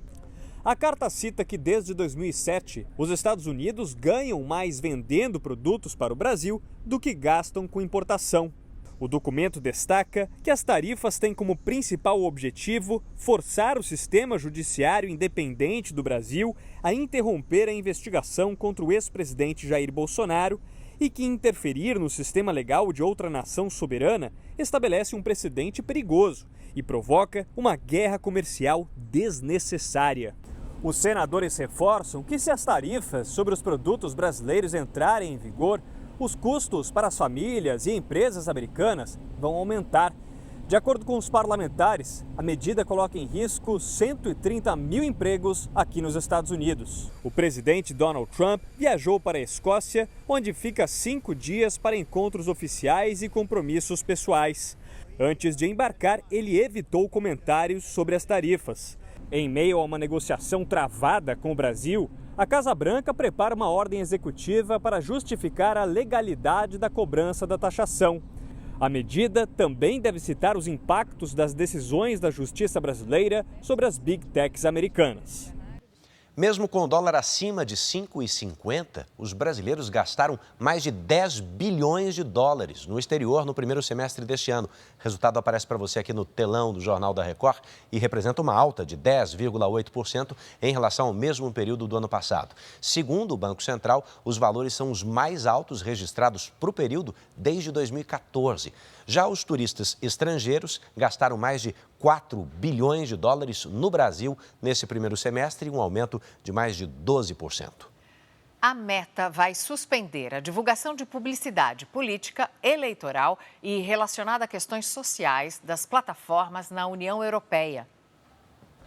Speaker 22: A carta cita que desde 2007, os Estados Unidos ganham mais vendendo produtos para o Brasil do que gastam com importação. O documento destaca que as tarifas têm como principal objetivo forçar o sistema judiciário independente do Brasil a interromper a investigação contra o ex-presidente Jair Bolsonaro e que interferir no sistema legal de outra nação soberana estabelece um precedente perigoso e provoca uma guerra comercial desnecessária. Os senadores reforçam que se as tarifas sobre os produtos brasileiros entrarem em vigor, os custos para as famílias e empresas americanas vão aumentar. De acordo com os parlamentares, a medida coloca em risco 130 mil empregos aqui nos Estados Unidos. O presidente Donald Trump viajou para a Escócia, onde fica 5 dias para encontros oficiais e compromissos pessoais. Antes de embarcar, ele evitou comentários sobre as tarifas. Em meio a uma negociação travada com o Brasil, a Casa Branca prepara uma ordem executiva para justificar a legalidade da cobrança da taxação. A medida também deve citar os impactos das decisões da justiça brasileira sobre as Big Techs americanas.
Speaker 2: Mesmo com o dólar acima de R$ 5,50, os brasileiros gastaram mais de 10 bilhões de dólares no exterior no primeiro semestre deste ano. O resultado aparece para você aqui no telão do Jornal da Record e representa uma alta de 10,8% em relação ao mesmo período do ano passado. Segundo o Banco Central, os valores são os mais altos registrados para o período desde 2014. Já os turistas estrangeiros gastaram mais de 4 bilhões de dólares no Brasil nesse primeiro semestre, um aumento de mais de 12%.
Speaker 3: A Meta vai suspender a divulgação de publicidade política, eleitoral e relacionada a questões sociais das plataformas na União Europeia.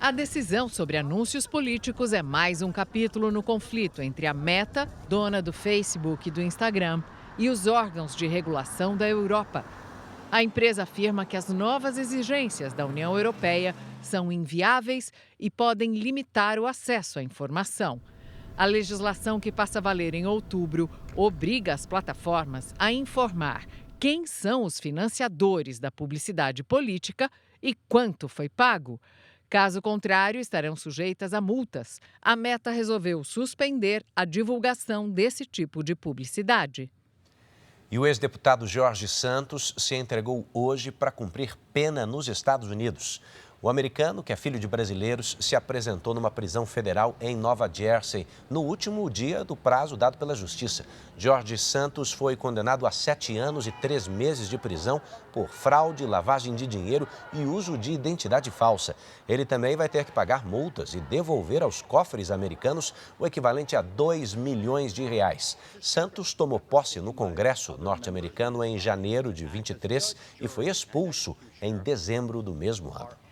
Speaker 3: A decisão sobre anúncios políticos é mais um capítulo no conflito entre a Meta, dona do Facebook e do Instagram, e os órgãos de regulação da Europa. A empresa afirma que as novas exigências da União Europeia são inviáveis e podem limitar o acesso à informação. A legislação que passa a valer em outubro obriga as plataformas a informar quem são os financiadores da publicidade política e quanto foi pago. Caso contrário, estarão sujeitas a multas. A Meta resolveu suspender a divulgação desse tipo de publicidade.
Speaker 2: E o ex-deputado Jorge Santos se entregou hoje para cumprir pena nos Estados Unidos. O americano, que é filho de brasileiros, se apresentou numa prisão federal em Nova Jersey no último dia do prazo dado pela Justiça. Jorge Santos foi condenado a 7 anos e 3 meses de prisão por fraude, lavagem de dinheiro e uso de identidade falsa. Ele também vai ter que pagar multas e devolver aos cofres americanos o equivalente a 2 milhões de reais. Santos tomou posse no Congresso norte-americano em janeiro de 23 e foi expulso em dezembro do mesmo ano.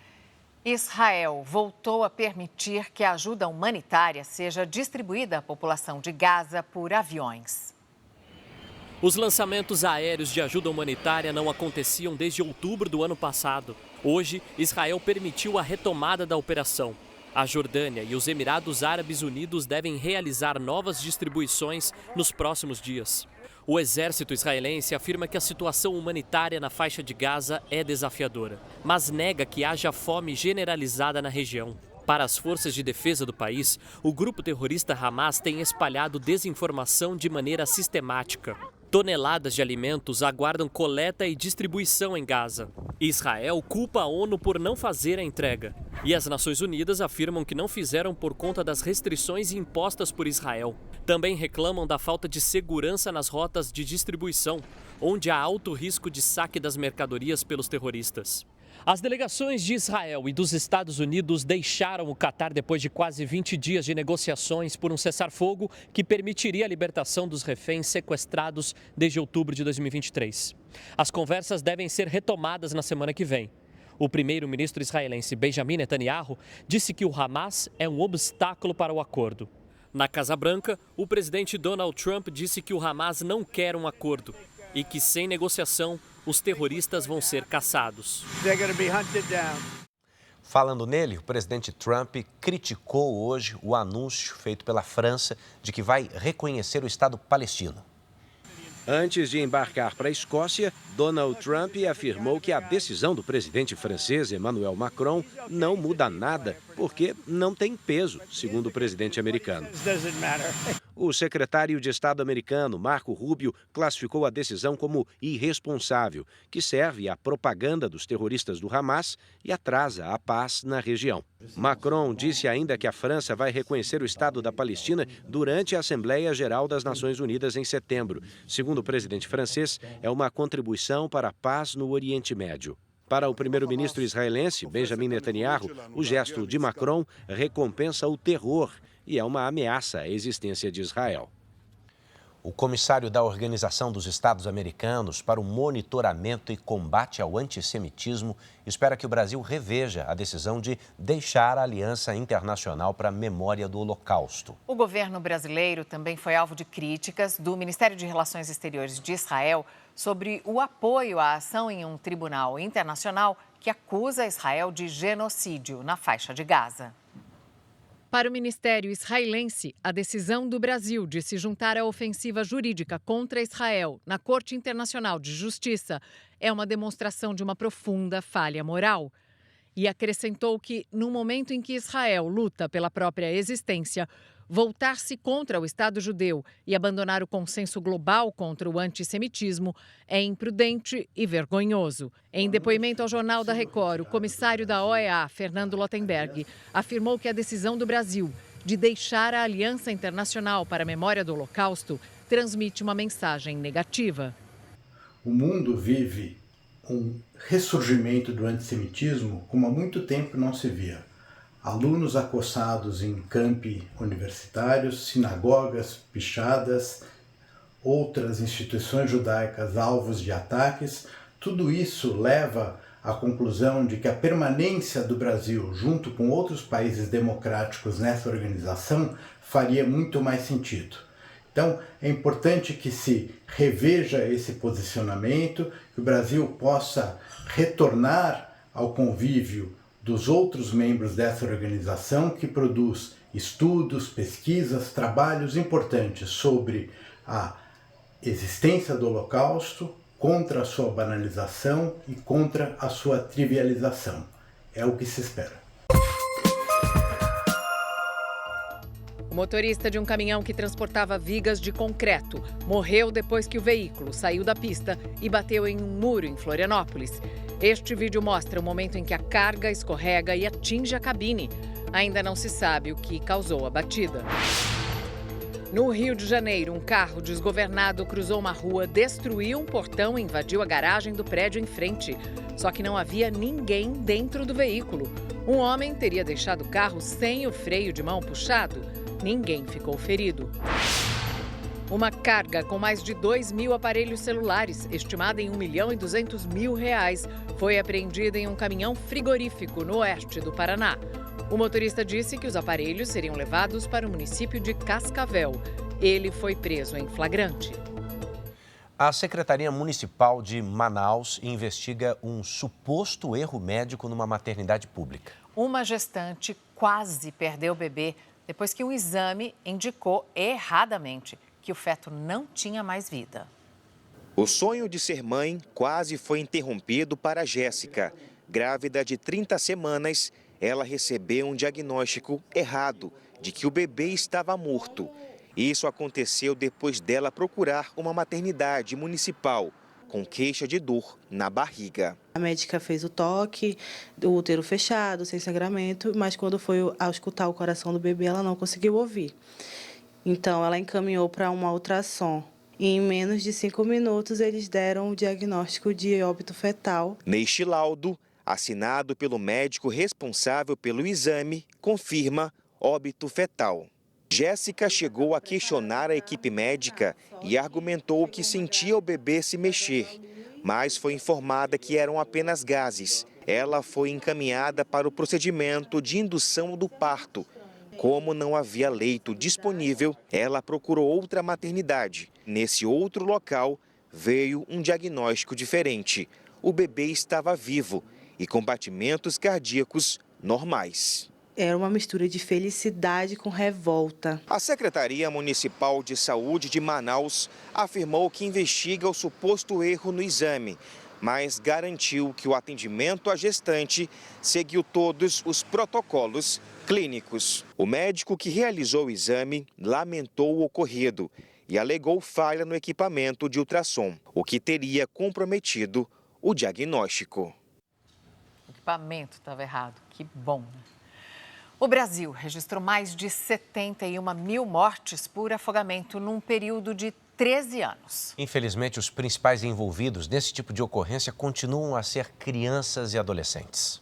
Speaker 3: Israel voltou a permitir que a ajuda humanitária seja distribuída à população de Gaza por aviões.
Speaker 4: Os lançamentos aéreos de ajuda humanitária não aconteciam desde outubro do ano passado. Hoje, Israel permitiu a retomada da operação. A Jordânia e os Emirados Árabes Unidos devem realizar novas distribuições nos próximos dias. O exército israelense afirma que a situação humanitária na faixa de Gaza é desafiadora, mas nega que haja fome generalizada na região. Para as forças de defesa do país, o grupo terrorista Hamas tem espalhado desinformação de maneira sistemática. Toneladas de alimentos aguardam coleta e distribuição em Gaza. Israel culpa a ONU por não fazer a entrega. E as Nações Unidas afirmam que não fizeram por conta das restrições impostas por Israel. Também reclamam da falta de segurança nas rotas de distribuição, onde há alto risco de saque das mercadorias pelos terroristas. As delegações de Israel e dos Estados Unidos deixaram o Catar depois de quase 20 dias de negociações por um cessar-fogo que permitiria a libertação dos reféns sequestrados desde outubro de 2023. As conversas devem ser retomadas na semana que vem. O primeiro-ministro israelense Benjamin Netanyahu disse que o Hamas é um obstáculo para o acordo. Na Casa Branca, o presidente Donald Trump disse que o Hamas não quer um acordo e que, sem negociação, os terroristas vão ser caçados.
Speaker 2: Falando nele, o presidente Trump criticou hoje o anúncio feito pela França de que vai reconhecer o Estado palestino. Antes de embarcar para a Escócia, Donald Trump afirmou que a decisão do presidente francês Emmanuel Macron não muda nada, porque não tem peso, segundo o presidente americano. O secretário de Estado americano, Marco Rubio, classificou a decisão como irresponsável, que serve à propaganda dos terroristas do Hamas e atrasa a paz na região. Macron disse ainda que a França vai reconhecer o Estado da Palestina durante a Assembleia Geral das Nações Unidas em setembro. Segundo o presidente francês, é uma contribuição para a paz no Oriente Médio. Para o primeiro-ministro israelense, Benjamin Netanyahu, o gesto de Macron recompensa o terror e é uma ameaça à existência de Israel. O comissário da Organização dos Estados Americanos para o Monitoramento e Combate ao Antissemitismo espera que o Brasil reveja a decisão de deixar a Aliança Internacional para a Memória do Holocausto.
Speaker 3: O governo brasileiro também foi alvo de críticas do Ministério de Relações Exteriores de Israel sobre o apoio à ação em um tribunal internacional que acusa Israel de genocídio na faixa de Gaza. Para o Ministério israelense, a decisão do Brasil de se juntar à ofensiva jurídica contra Israel na Corte Internacional de Justiça é uma demonstração de uma profunda falha moral. E acrescentou que, no momento em que Israel luta pela própria existência, voltar-se contra o Estado judeu e abandonar o consenso global contra o antissemitismo é imprudente e vergonhoso. Em depoimento ao Jornal da Record, o comissário da OEA, Fernando Lottenberg, afirmou que a decisão do Brasil de deixar a Aliança Internacional para a Memória do Holocausto transmite uma mensagem negativa.
Speaker 5: O mundo vive um ressurgimento do antissemitismo como há muito tempo não se via. Alunos acossados em campi universitários, sinagogas pichadas, outras instituições judaicas alvos de ataques. Tudo isso leva à conclusão de que a permanência do Brasil junto com outros países democráticos nessa organização faria muito mais sentido. Então, é importante que se reveja esse posicionamento, que o Brasil possa retornar ao convívio dos outros membros dessa organização que produz estudos, pesquisas, trabalhos importantes sobre a existência do Holocausto, contra a sua banalização e contra a sua trivialização. É o que se espera.
Speaker 3: O motorista de um caminhão que transportava vigas de concreto morreu depois que o veículo saiu da pista e bateu em um muro em Florianópolis. Este vídeo mostra o momento em que a carga escorrega e atinge a cabine. Ainda não se sabe o que causou a batida. No Rio de Janeiro, um carro desgovernado cruzou uma rua, destruiu um portão e invadiu a garagem do prédio em frente. Só que não havia ninguém dentro do veículo. Um homem teria deixado o carro sem o freio de mão puxado. Ninguém ficou ferido. Uma carga com mais de 2.000 aparelhos celulares, estimada em R$1.200.000, foi apreendida em um caminhão frigorífico no oeste do Paraná. O motorista disse que os aparelhos seriam levados para o município de Cascavel. Ele foi preso em flagrante.
Speaker 2: A Secretaria Municipal de Manaus investiga um suposto erro médico numa maternidade pública.
Speaker 3: Uma gestante quase perdeu o bebê depois que um exame indicou erradamente que o feto não tinha mais vida.
Speaker 6: O sonho de ser mãe quase foi interrompido para Jéssica. Grávida de 30 semanas, ela recebeu um diagnóstico errado de que o bebê estava morto. Isso aconteceu depois dela procurar uma maternidade municipal com queixa de dor na barriga.
Speaker 7: A médica fez o toque, o útero fechado, sem sangramento, mas quando foi ao escutar o coração do bebê, ela não conseguiu ouvir. Então, ela encaminhou para uma ultrassom. E em menos de 5 minutos, eles deram o diagnóstico de óbito fetal.
Speaker 6: Neste laudo, assinado pelo médico responsável pelo exame, confirma óbito fetal. Jéssica chegou a questionar a equipe médica e argumentou que sentia o bebê se mexer, mas foi informada que eram apenas gases. Ela foi encaminhada para o procedimento de indução do parto. Como não havia leito disponível, ela procurou outra maternidade. Nesse outro local, veio um diagnóstico diferente. O bebê estava vivo e com batimentos cardíacos normais.
Speaker 7: Era uma mistura de felicidade com revolta.
Speaker 6: A Secretaria Municipal de Saúde de Manaus afirmou que investiga o suposto erro no exame, mas garantiu que o atendimento à gestante seguiu todos os protocolos clínicos. O médico que realizou o exame lamentou o ocorrido e alegou falha no equipamento de ultrassom, o que teria comprometido o diagnóstico.
Speaker 3: O equipamento estava errado, que bom, né? O Brasil registrou mais de 71 mil mortes por afogamento num período de 13 anos.
Speaker 2: Infelizmente, os principais envolvidos nesse tipo de ocorrência continuam a ser crianças e adolescentes.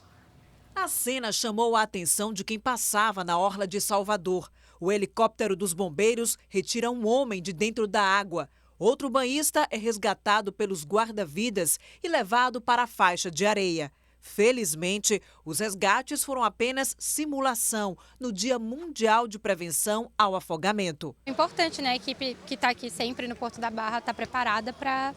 Speaker 8: A cena chamou a atenção de quem passava na orla de Salvador. O helicóptero dos bombeiros retira um homem de dentro da água. Outro banhista é resgatado pelos guarda-vidas e levado para a faixa de areia. Felizmente, os resgates foram apenas simulação no Dia Mundial de Prevenção ao Afogamento.
Speaker 10: É importante, né? A equipe que está aqui sempre no Porto da Barra está preparada para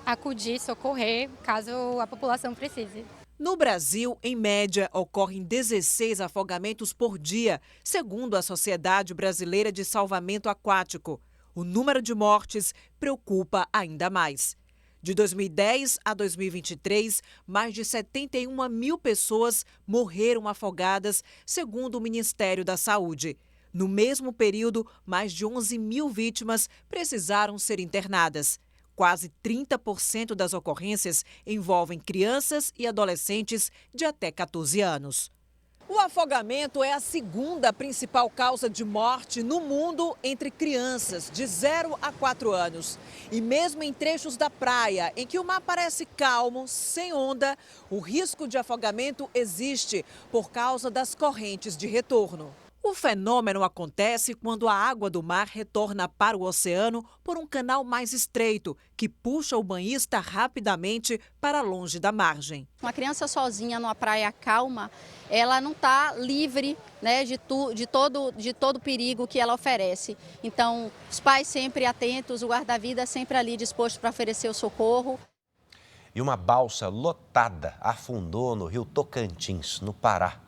Speaker 10: acudir, socorrer, caso a população precise.
Speaker 8: No Brasil, em média, ocorrem 16 afogamentos por dia, segundo a Sociedade Brasileira de Salvamento Aquático. O número de mortes preocupa ainda mais. De 2010 a 2023, mais de 71 mil pessoas morreram afogadas, segundo o Ministério da Saúde. No mesmo período, mais de 11 mil vítimas precisaram ser internadas. Quase 30% das ocorrências envolvem crianças e adolescentes de até 14 anos. O afogamento é a segunda principal causa de morte no mundo entre crianças de 0 a 4 anos. E mesmo em trechos da praia, em que o mar parece calmo, sem onda, o risco de afogamento existe por causa das correntes de retorno. O fenômeno acontece quando a água do mar retorna para o oceano por um canal mais estreito, que puxa o banhista rapidamente para longe da margem.
Speaker 10: Uma criança sozinha numa praia calma, ela não está livre, né, de todo o perigo que ela oferece. Então, os pais sempre atentos, o guarda-vida sempre ali disposto para oferecer o socorro.
Speaker 2: E uma balsa lotada afundou no rio Tocantins, no Pará.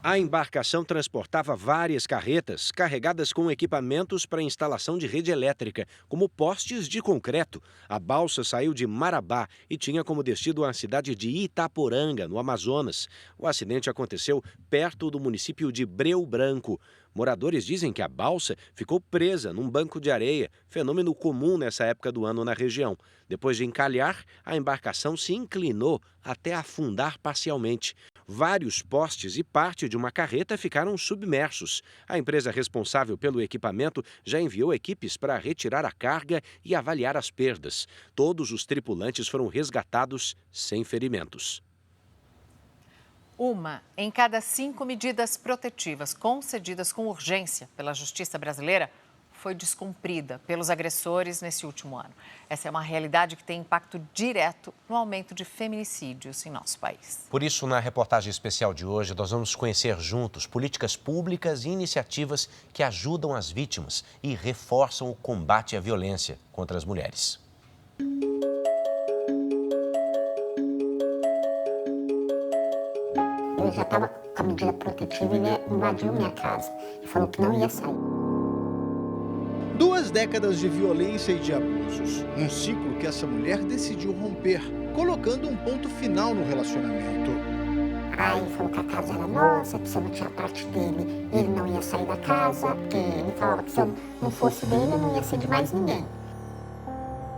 Speaker 1: A embarcação transportava várias carretas carregadas com equipamentos para instalação de rede elétrica, como postes de concreto. A balsa saiu de Marabá e tinha como destino a cidade de Itaporanga, no Amazonas. O acidente aconteceu perto do município de Breu Branco. Moradores dizem que a balsa ficou presa num banco de areia, fenômeno comum nessa época do ano na região. Depois de encalhar, a embarcação se inclinou até afundar parcialmente. Vários postes e parte de uma carreta ficaram submersos. A empresa responsável pelo equipamento já enviou equipes para retirar a carga e avaliar as perdas. Todos os tripulantes foram resgatados sem ferimentos.
Speaker 3: Uma em cada 5 medidas protetivas concedidas com urgência pela Justiça brasileira foi descumprida pelos agressores nesse último ano. Essa é uma realidade que tem impacto direto no aumento de feminicídios em nosso país.
Speaker 2: Por isso, na reportagem especial de hoje, nós vamos conhecer juntos políticas públicas e iniciativas que ajudam as vítimas e reforçam o combate à violência contra as mulheres.
Speaker 9: Eu já estava com a medida protetiva e ele invadiu minha casa e falou que não ia sair.
Speaker 11: 2 décadas de violência e de abusos. Um ciclo que essa mulher decidiu romper, colocando um ponto final no relacionamento.
Speaker 9: Aí ele falou que a casa era nossa, que se eu não tinha parte dele, ele não ia sair da casa, porque ele falava que se eu não fosse dele, eu não ia ser de mais ninguém.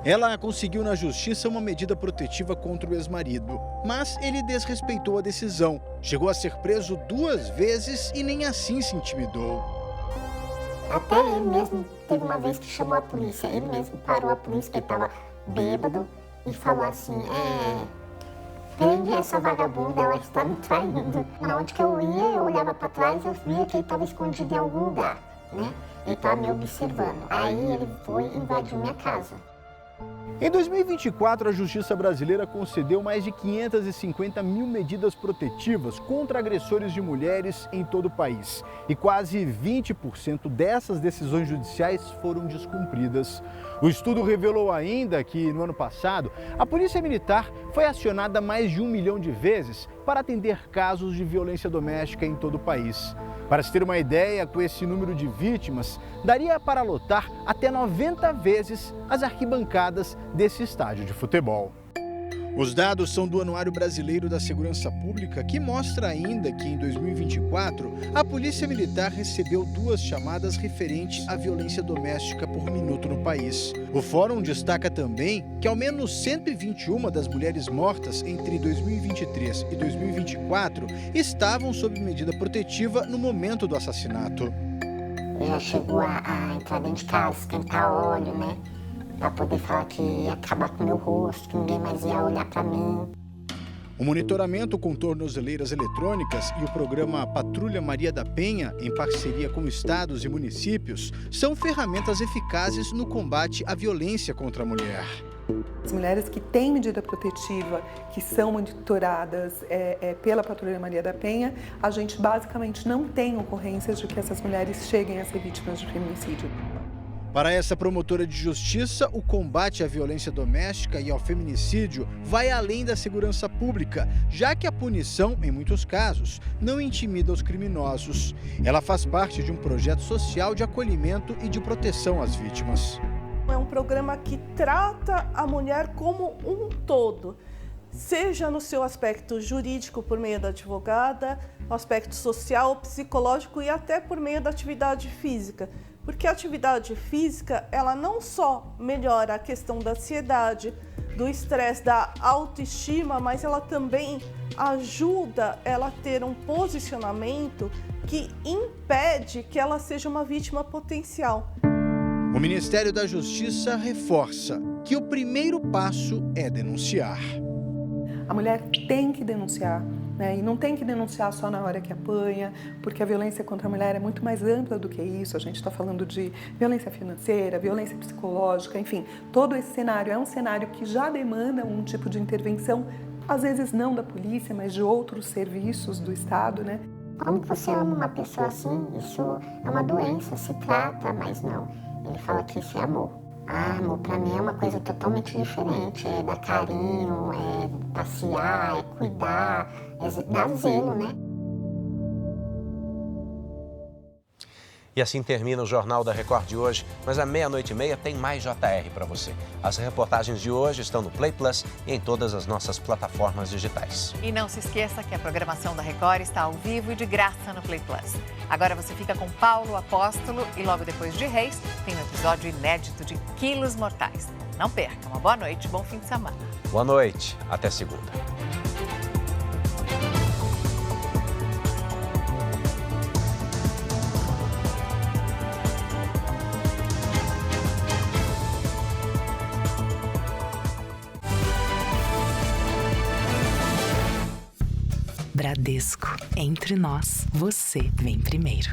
Speaker 11: Ela conseguiu na justiça uma medida protetiva contra o ex-marido, mas ele desrespeitou a decisão. Chegou a ser preso 2 vezes e nem assim se intimidou.
Speaker 9: Até ele mesmo teve uma vez que chamou a polícia. Ele mesmo parou a polícia, que ele estava bêbado, e falou assim, prende essa vagabunda, ela está me traindo. Onde que eu ia, eu olhava para trás, eu via que ele estava escondido em algum lugar, né? Ele estava me observando. Aí ele foi e invadiu minha casa.
Speaker 11: Em 2024, a Justiça brasileira concedeu mais de 550 mil medidas protetivas contra agressores de mulheres em todo o país. E quase 20% dessas decisões judiciais foram descumpridas. O estudo revelou ainda que, no ano passado, a Polícia Militar foi acionada mais de 1 milhão de vezes para atender casos de violência doméstica em todo o país. Para se ter uma ideia, com esse número de vítimas, daria para lotar até 90 vezes as arquibancadas desse estádio de futebol. Os dados são do Anuário Brasileiro da Segurança Pública, que mostra ainda que, em 2024, a Polícia Militar recebeu 2 chamadas referentes à violência doméstica por minuto no país. O Fórum destaca também que ao menos 121 das mulheres mortas entre 2023 e 2024 estavam sob medida protetiva no momento do assassinato.
Speaker 9: Ela chegou a entrar dentro de casa, esquentar óleo, né? Para poder falar que ia acabar com o meu rosto, que ninguém mais ia olhar para mim.
Speaker 11: O monitoramento com tornozeleiras eletrônicas e o programa Patrulha Maria da Penha, em parceria com estados e municípios, são ferramentas eficazes no combate à violência contra a mulher.
Speaker 14: As mulheres que têm medida protetiva, que são monitoradas pela Patrulha Maria da Penha, a gente basicamente não tem ocorrências de que essas mulheres cheguem a ser vítimas de feminicídio.
Speaker 11: Para essa promotora de justiça, o combate à violência doméstica e ao feminicídio vai além da segurança pública, já que a punição, em muitos casos, não intimida os criminosos. Ela faz parte de um projeto social de acolhimento e de proteção às vítimas.
Speaker 12: É um programa que trata a mulher como um todo, seja no seu aspecto jurídico por meio da advogada, no aspecto social, psicológico e até por meio da atividade física. Porque a atividade física, ela não só melhora a questão da ansiedade, do estresse, da autoestima, mas ela também ajuda ela a ter um posicionamento que impede que ela seja uma vítima potencial.
Speaker 11: O Ministério da Justiça reforça que o primeiro passo é denunciar.
Speaker 14: A mulher tem que denunciar, né? E não tem que denunciar só na hora que apanha, porque a violência contra a mulher é muito mais ampla do que isso. A gente está falando de violência financeira, violência psicológica, enfim. Todo esse cenário é um cenário que já demanda um tipo de intervenção, às vezes não da polícia, mas de outros serviços do Estado, né?
Speaker 9: Como que você ama uma pessoa assim? Isso é uma doença, se trata, mas não. Ele fala que isso é amor. Amor, pra mim, é uma coisa totalmente diferente. É dar carinho, é passear, é cuidar, é dar zelo, né?
Speaker 2: E assim termina o Jornal da Record de hoje, mas à 00:30 tem mais JR para você. As reportagens de hoje estão no Play Plus e em todas as nossas plataformas digitais.
Speaker 3: E não se esqueça que a programação da Record está ao vivo e de graça no Play Plus. Agora você fica com Paulo Apóstolo e logo depois de Reis tem um episódio inédito de Quilos Mortais. Não perca, uma boa noite, bom fim de semana.
Speaker 2: Boa noite, até segunda.
Speaker 13: Bradesco, entre nós, você vem primeiro.